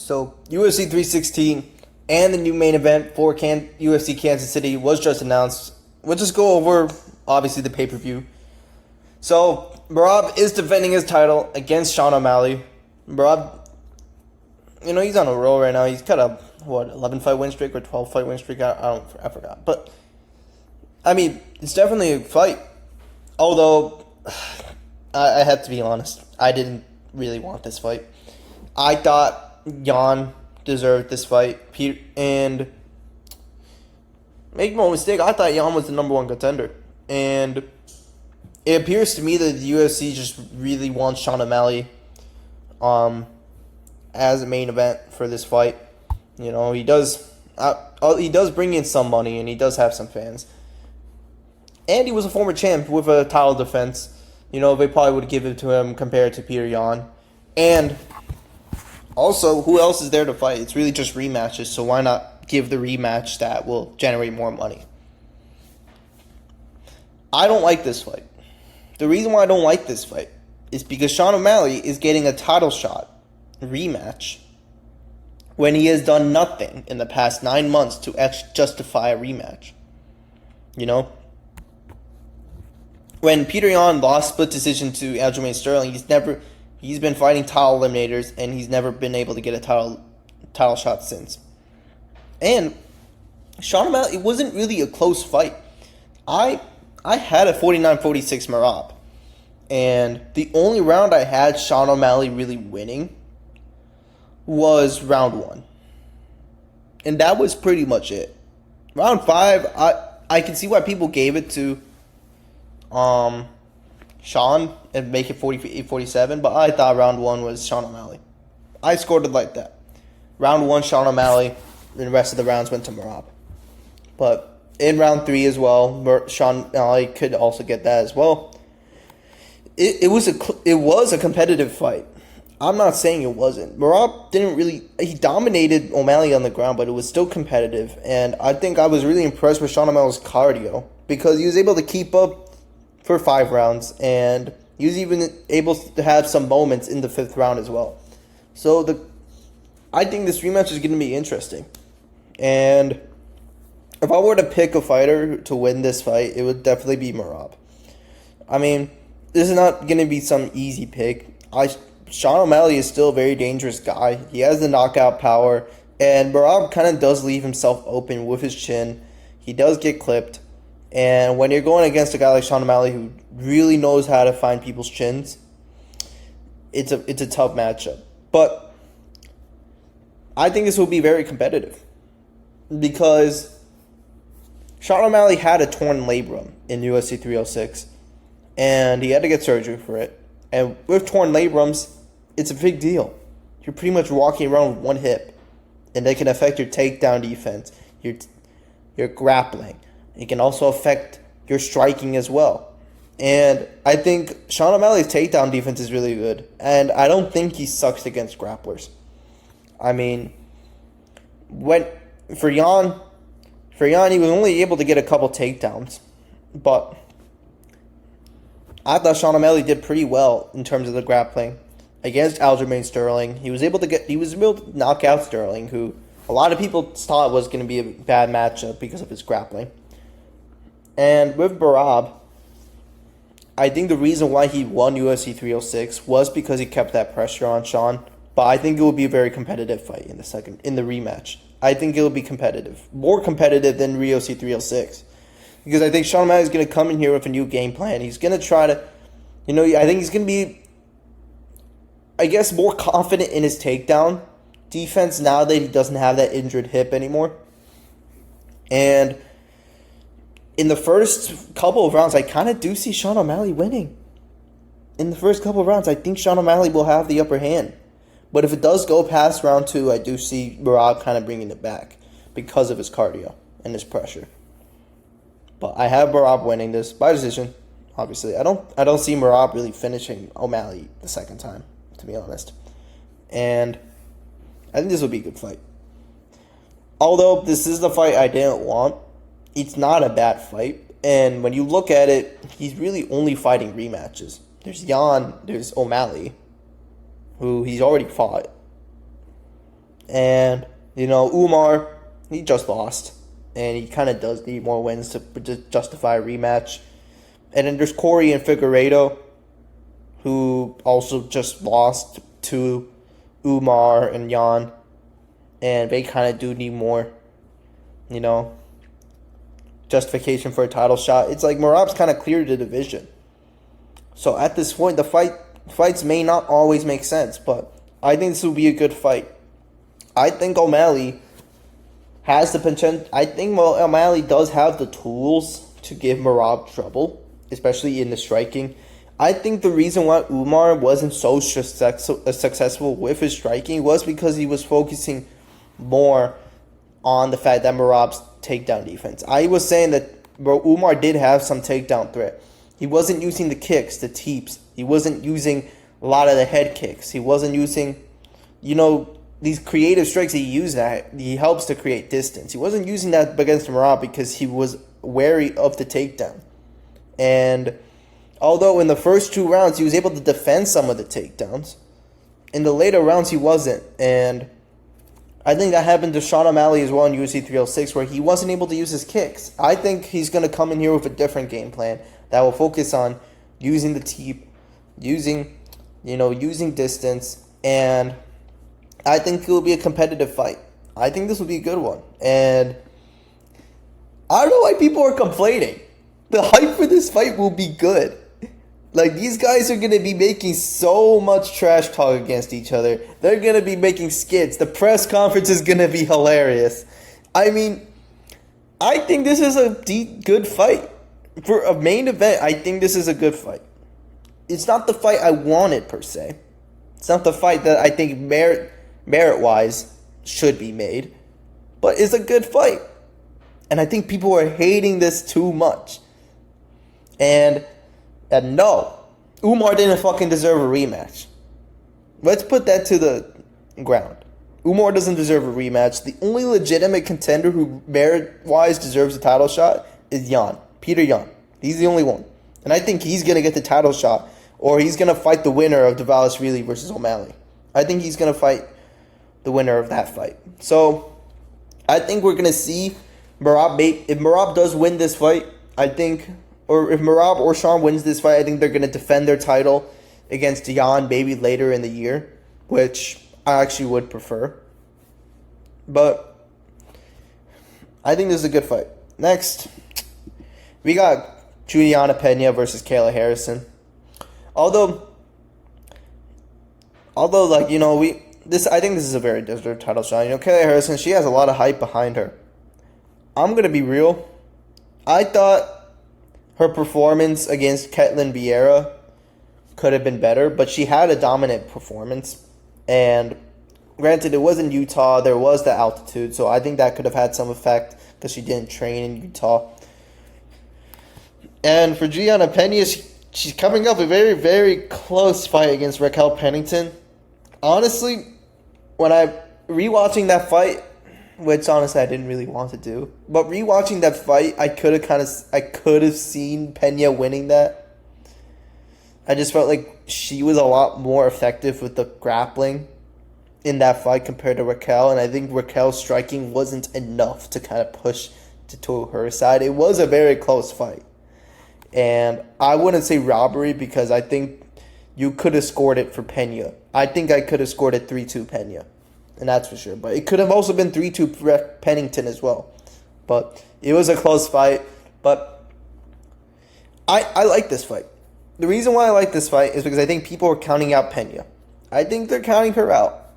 So UFC 316 and the new main event for UFC Kansas City was just announced. We'll just go over, obviously, the pay-per-view. So Merab is defending his title against Sean O'Malley. Merab, he's on a roll right now. He's got a 11-fight win streak or 12-fight win streak. I forgot. But I mean, it's definitely a fight. Although I have to be honest, I didn't really want this fight. I thought Jan deserved this fight. And make no mistake, I thought Jan was the number one contender. And it appears to me that the UFC just really wants Sean O'Malley as a main event for this fight. He does bring in some money, and he does have some fans. And he was a former champ with a title defense. They probably would give it to him compared to Peter Yan. And also, who else is there to fight? It's really just rematches, so why not give the rematch that will generate more money? I don't like this fight. The reason why I don't like this fight is because Sean O'Malley is getting a title shot rematch when he has done nothing in the past 9 months to justify a rematch. When Peter Yan lost split decision to Aljamain Sterling, he's been fighting title eliminators, and he's never been able to get a title shot since. And Sean O'Malley, it wasn't really a close fight. I had a 49-46 Merab, and the only round I had Sean O'Malley really winning was round 1. And that was pretty much it. Round 5, I can see why people gave it to Sean and make it 48-47, but I thought round 1 was Sean O'Malley. I scored it like that. Round 1, Sean O'Malley, and the rest of the rounds went to Merab. But in round 3 as well, Sean O'Malley could also get that as well. It was a competitive fight. I'm not saying it wasn't. Merab he dominated O'Malley on the ground, but it was still competitive. And I think I was really impressed with Sean O'Malley's cardio because he was able to keep up for 5 rounds, and he was even able to have some moments in the 5th round as well. So I think this rematch is going to be interesting. And if I were to pick a fighter to win this fight, it would definitely be Merab. I mean, this is not going to be some easy pick. Sean O'Malley is still a very dangerous guy. He has the knockout power, and Merab kind of does leave himself open with his chin. He does get clipped. And when you're going against a guy like Sean O'Malley who really knows how to find people's chins, it's a tough matchup. But I think this will be very competitive because Sean O'Malley had a torn labrum in UFC 306, and he had to get surgery for it. And with torn labrums, it's a big deal. You're pretty much walking around with one hip, and they can affect your takedown defense, your grappling. It can also affect your striking as well. And I think Sean O'Malley's takedown defense is really good. And I don't think he sucks against grapplers. I mean, for Jan, he was only able to get a couple takedowns. But I thought Sean O'Malley did pretty well in terms of the grappling against Aljamain Sterling. He was able to knock out Sterling, who a lot of people thought was going to be a bad matchup because of his grappling. And with Merab, I think the reason why he won UFC 306 was because he kept that pressure on Sean. But I think it will be a very competitive fight in the rematch. I think it will be competitive, more competitive than UFC 306, because I think Sean O'Malley is going to come in here with a new game plan. He's going to try to, I think he's going to be, more confident in his takedown defense now that he doesn't have that injured hip anymore. And in the first couple of rounds, I kind of do see Sean O'Malley winning. In the first couple of rounds, I think Sean O'Malley will have the upper hand. But if it does go past round 2, I do see Merab kind of bringing it back because of his cardio and his pressure. But I have Merab winning this by decision, obviously. I don't see Merab really finishing O'Malley the second time, to be honest. And I think this will be a good fight. Although this is the fight I didn't want, it's not a bad fight. And when you look at it, he's really only fighting rematches. There's Jan, there's O'Malley, who he's already fought. And, Umar, he just lost. And he kind of does need more wins to justify a rematch. And then there's Corey and Figueiredo, who also just lost to Umar and Jan. And they kind of do need more, justification for a title shot. It's like Merab's kind of cleared the division. So at this point, the fights may not always make sense, but I think this will be a good fight. I think O'Malley has the potential. I think O'Malley does have the tools to give Merab trouble, especially in the striking. I think the reason why Umar wasn't so successful with his striking was because he was focusing more on the fact that Merab's takedown defense. I was saying that Umar did have some takedown threat. He wasn't using the kicks, the teeps. He wasn't using a lot of the head kicks. He wasn't using, these creative strikes he used that. He helps to create distance. He wasn't using that against Merab because he was wary of the takedown. And although in the first 2 rounds he was able to defend some of the takedowns, in the later rounds he wasn't. And I think that happened to Sean O'Malley as well in UFC 306, where he wasn't able to use his kicks. I think he's going to come in here with a different game plan that will focus on using the teep, using distance, and I think it will be a competitive fight. I think this will be a good one. And I don't know why people are complaining. The hype for this fight will be good. Like, these guys are going to be making so much trash talk against each other. They're going to be making skits. The press conference is going to be hilarious. I mean, I think this is a good fight. For a main event, I think this is a good fight. It's not the fight I wanted, per se. It's not the fight that I think merit-wise should be made. But it's a good fight. And I think people are hating this too much. And no, Umar didn't fucking deserve a rematch. Let's put that to the ground. Umar doesn't deserve a rematch. The only legitimate contender who merit-wise deserves a title shot is Peter Yan. He's the only one. And I think he's going to get the title shot, or he's going to fight the winner of Dvalishvili versus O'Malley. I think he's going to fight the winner of that fight. So I think we're going to see Merab. If Merab does win this fight, or if Merab or Sean wins this fight, I think they're going to defend their title against Jan maybe later in the year, which I actually would prefer. But I think this is a good fight. Next, we got Juliana Pena versus Kayla Harrison. Although, I think this is a very deserved title shot. Kayla Harrison, she has a lot of hype behind her. I'm going to be real. I thought her performance against Ketlin Vieira could have been better, but she had a dominant performance. And granted, it was in Utah. There was the altitude, so I think that could have had some effect because she didn't train in Utah. And for Juliana Pena, she's coming up a very, very close fight against Raquel Pennington. Honestly, when I'm rewatching that fight, which honestly I didn't really want to do, but rewatching that fight, I could have seen Pena winning that. I just felt like she was a lot more effective with the grappling in that fight compared to Raquel, and I think Raquel's striking wasn't enough to kind of push to her side. It was a very close fight, and I wouldn't say robbery because I think you could have scored it for Pena. I think I could have scored it 3-2 Pena. And that's for sure. But it could have also been 3-2 Pennington as well. But it was a close fight. But I like this fight. The reason why I like this fight is because I think people are counting out Pena. I think they're counting her out.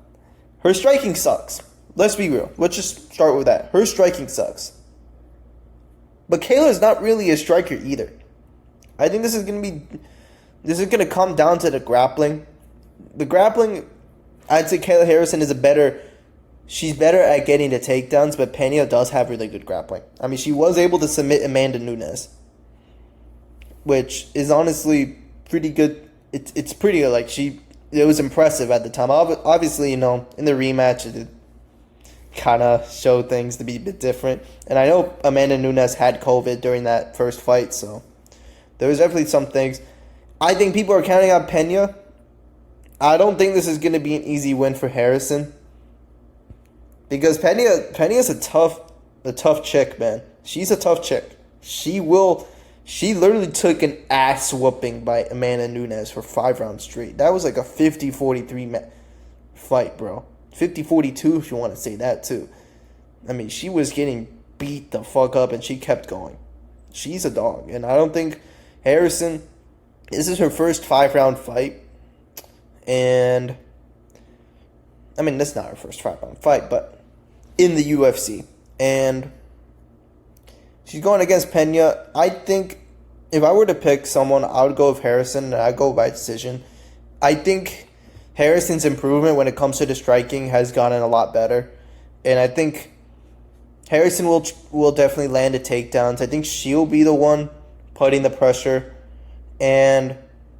Her striking sucks. Let's be real. Let's just start with that. Her striking sucks. But Kayla is not really a striker either. I think this is going to come down to the grappling. The grappling, I'd say Kayla Harrison she's better at getting the takedowns, but Pena does have really good grappling. I mean, she was able to submit Amanda Nunes, which is honestly pretty good. It's pretty good. It was impressive at the time. Obviously, in the rematch, it kind of showed things to be a bit different. And I know Amanda Nunes had COVID during that first fight, so there was definitely some things. I think people are counting out Pena. I don't think this is going to be an easy win for Harrison. Because Penya's a tough chick, man. She's a tough chick. She literally took an ass whooping by Amanda Nunes for 5 rounds straight. That was like a 50-43 fight, bro. 50-42 if you want to say that too. I mean, she was getting beat the fuck up and she kept going. She's a dog. And I don't think Harrison, this is her first 5-round fight. And I mean, that's not her first 5-round fight, but in the UFC. And she's going against Pena. I think if I were to pick someone, I would go with Harrison, and I'd go by decision. I think Harrison's improvement when it comes to the striking has gotten a lot better. And I think Harrison will definitely land the takedowns. I think she'll be the one putting the pressure. And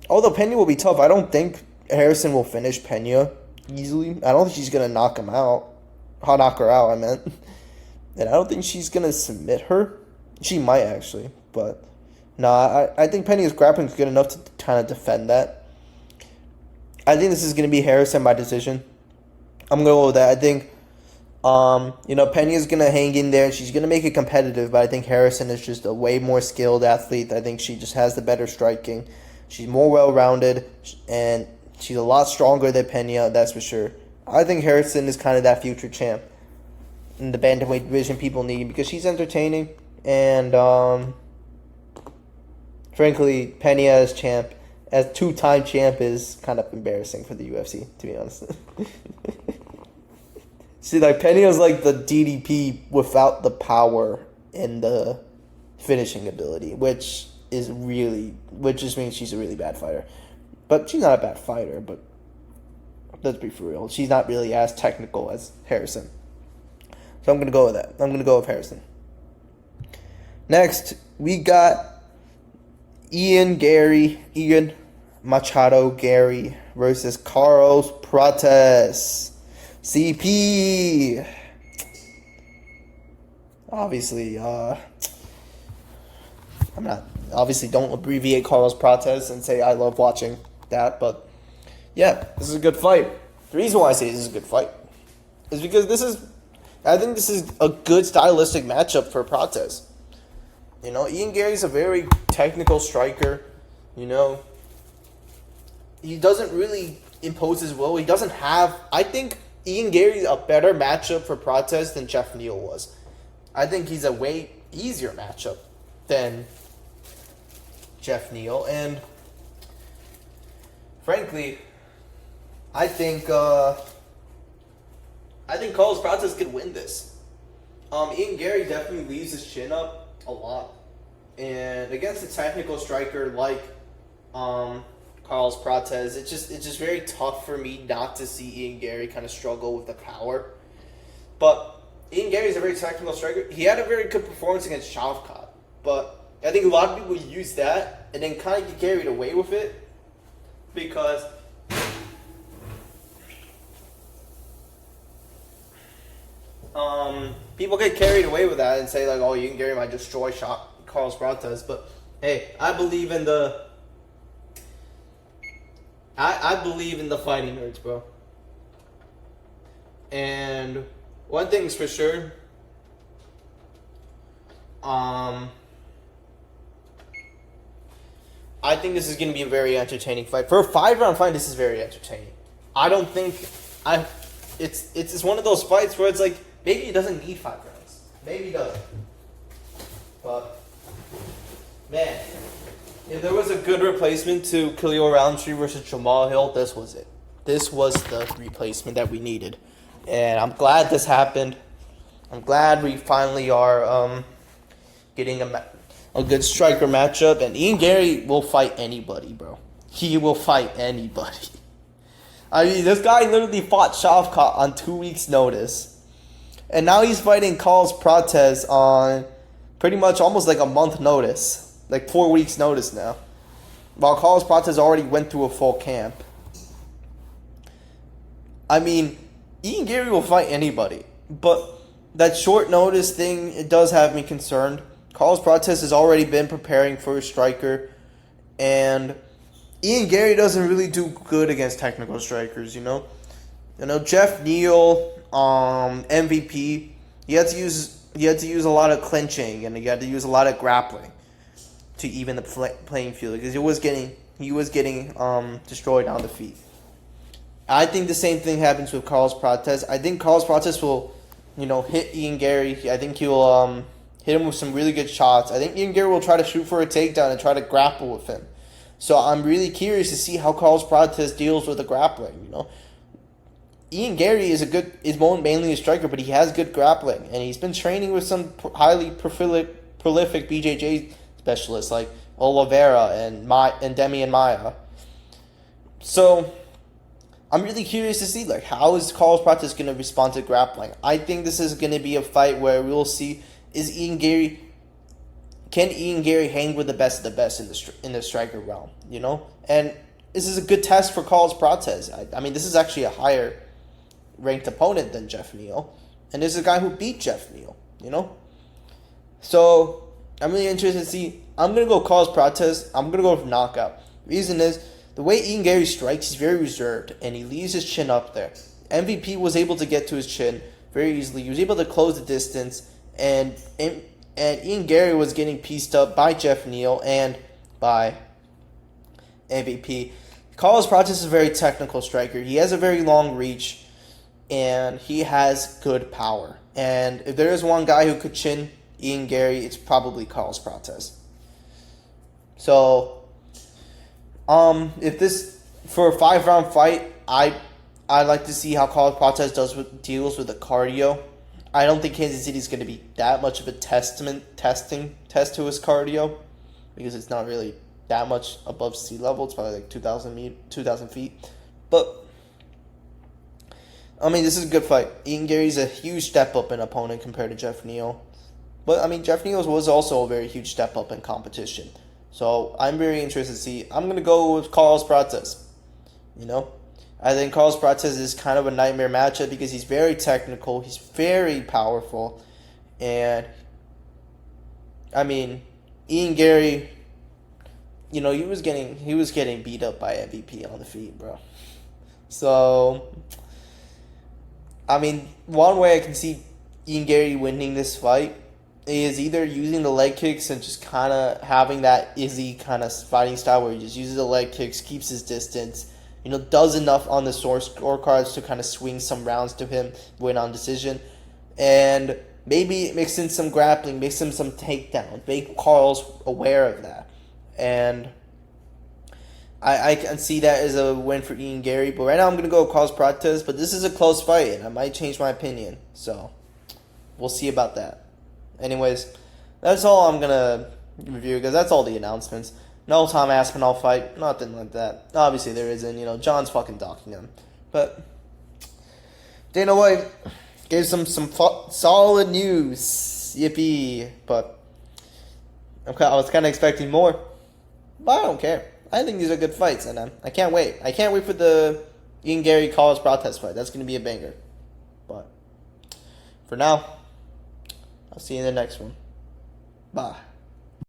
although Pena will be tough, I don't think Harrison will finish Pena easily. I don't think she's going to knock him out. Knock her out, I meant. And I don't think she's going to submit her. She might, actually. But, I think Pena's grappling is good enough to kind of defend that. I think this is going to be Harrison by decision. I'm going to go with that. I think, Pena's going to hang in there. She's going to make it competitive. But I think Harrison is just a way more skilled athlete. I think she just has the better striking. She's more well-rounded. And she's a lot stronger than Pena, that's for sure. I think Harrison is kind of that future champ in the bantamweight division people need because she's entertaining. And, frankly, Pena as champ, as two-time champ, is kind of embarrassing for the UFC, to be honest. See, like, Pena's like the DDP without the power and the finishing ability, which just means she's a really bad fighter. But she's not a bad fighter, but let's be for real. She's not really as technical as Harrison. So I'm going to go with that. I'm going to go with Harrison. Next, we got Ian Machado Gary versus Carlos Prates. CP. Obviously, don't abbreviate Carlos Prates and say I love watching that, but yeah, this is a good fight. The reason why I say this is a good fight is because I think this is a good stylistic matchup for Prates. Ian Gary's a very technical striker. He doesn't really impose his will. I think Ian Gary's a better matchup for Prates than Jeff Neal was. I think he's a way easier matchup than Jeff Neal. And frankly, I think Carlos Prates could win this. Ian Gary definitely leaves his chin up a lot, and against a technical striker like Carlos Prates, it's just very tough for me not to see Ian Gary kind of struggle with the power. But Ian Gary is a very technical striker. He had a very good performance against Shavkat, but I think a lot of people use that and then kind of get carried away with it because people get carried away with that and say like, "Oh, Ian Gary might destroy Carlos Prates." But hey, I believe in the fighting nerds, bro. And one thing's for sure, I think this is going to be a very entertaining fight. For a 5-round fight, this is very entertaining. I don't think it's just one of those fights where it's like, maybe it doesn't need 5 rounds. Maybe it doesn't. But, man, if there was a good replacement to Khalil Roundtree versus Jamal Hill, this was it. This was the replacement that we needed. And I'm glad this happened. I'm glad we finally are getting a good striker matchup. And Ian Gary will fight anybody, bro. He will fight anybody. I mean, this guy literally fought Shavkat on 2 weeks' notice. And now he's fighting Carlos Prates on pretty much almost like a month notice. Like 4 weeks' notice now. While Carlos Prates already went through a full camp. I mean, Ian Gary will fight anybody. But that short notice thing, it does have me concerned. Carlos Prates has already been preparing for a striker. And Ian Gary doesn't really do good against technical strikers, Jeff Neal, MVP, he had to use a lot of clinching, and he had to use a lot of grappling to even the playing field, because he was getting destroyed on the feet. I think the same thing happens with Carlos Prates. I think Carlos Prates will, hit Ian Gary. I think he will hit him with some really good shots. I think Ian Gary will try to shoot for a takedown and try to grapple with him. So I'm really curious to see how Carlos Prates deals with the grappling. Ian Gary is mainly a striker, but he has good grappling, and he's been training with some highly prolific BJJ specialists like Oliveira and Demian Maia. So I'm really curious to see how is Carlos Prates going to respond to grappling. I think this is going to be a fight where we'll see can Ian Gary hang with the best of the best in the striker realm, And this is a good test for Carlos Prates. I mean, this is actually a higher ranked opponent than Jeff Neal, and this is a guy who beat Jeff Neal, So I'm really interested to see. I'm gonna go Carlos Prates. I'm gonna go with knockout. Reason is the way Ian Gary strikes. He's very reserved, and he leaves his chin up there. MVP was able to get to his chin very easily. He was able to close the distance, and Ian Gary was getting pieced up by Jeff Neal and by MVP. Carlos Prates is a very technical striker. He has a very long reach, and he has good power. And if there is one guy who could chin Ian Gary, it's probably Carlos Prates. So, if this for a 5-round fight, I'd like to see how Carlos Prates deals with the cardio. I don't think Kansas City is going to be that much of a test to his cardio, because it's not really that much above sea level. It's probably 2,000 feet. But I mean, this is a good fight. Ian Gary's a huge step up in opponent compared to Jeff Neal. But I mean, Jeff Neal was also a very huge step up in competition. So I'm very interested to see. I'm going to go with Carlos Prates. I think Carlos Prates is kind of a nightmare matchup because he's very technical. He's very powerful. And I mean, Ian Gary, he was getting beat up by MVP on the feet, bro. So I mean, one way I can see Ian Gary winning this fight is either using the leg kicks and just kind of having that Izzy kind of fighting style where he just uses the leg kicks, keeps his distance, does enough on the scorecards to kind of swing some rounds to him, win on decision, and maybe mix in some grappling, mix in some takedowns, make Carl's aware of that. And I can see that as a win for Ian Gary. But right now I'm going to go with Carlos Prates. But this is a close fight, and I might change my opinion. So we'll see about that. Anyways, that's all I'm going to review, because that's all the announcements. No Tom Aspinall fight, nothing like that. Obviously there isn't. John's fucking docking him. But Dana White gave some solid news. Yippee. But I was kind of expecting more. But I don't care. I think these are good fights, and I can't wait. I can't wait for the Ian Gary Carlos Prates fight. That's going to be a banger. But for now, I'll see you in the next one. Bye.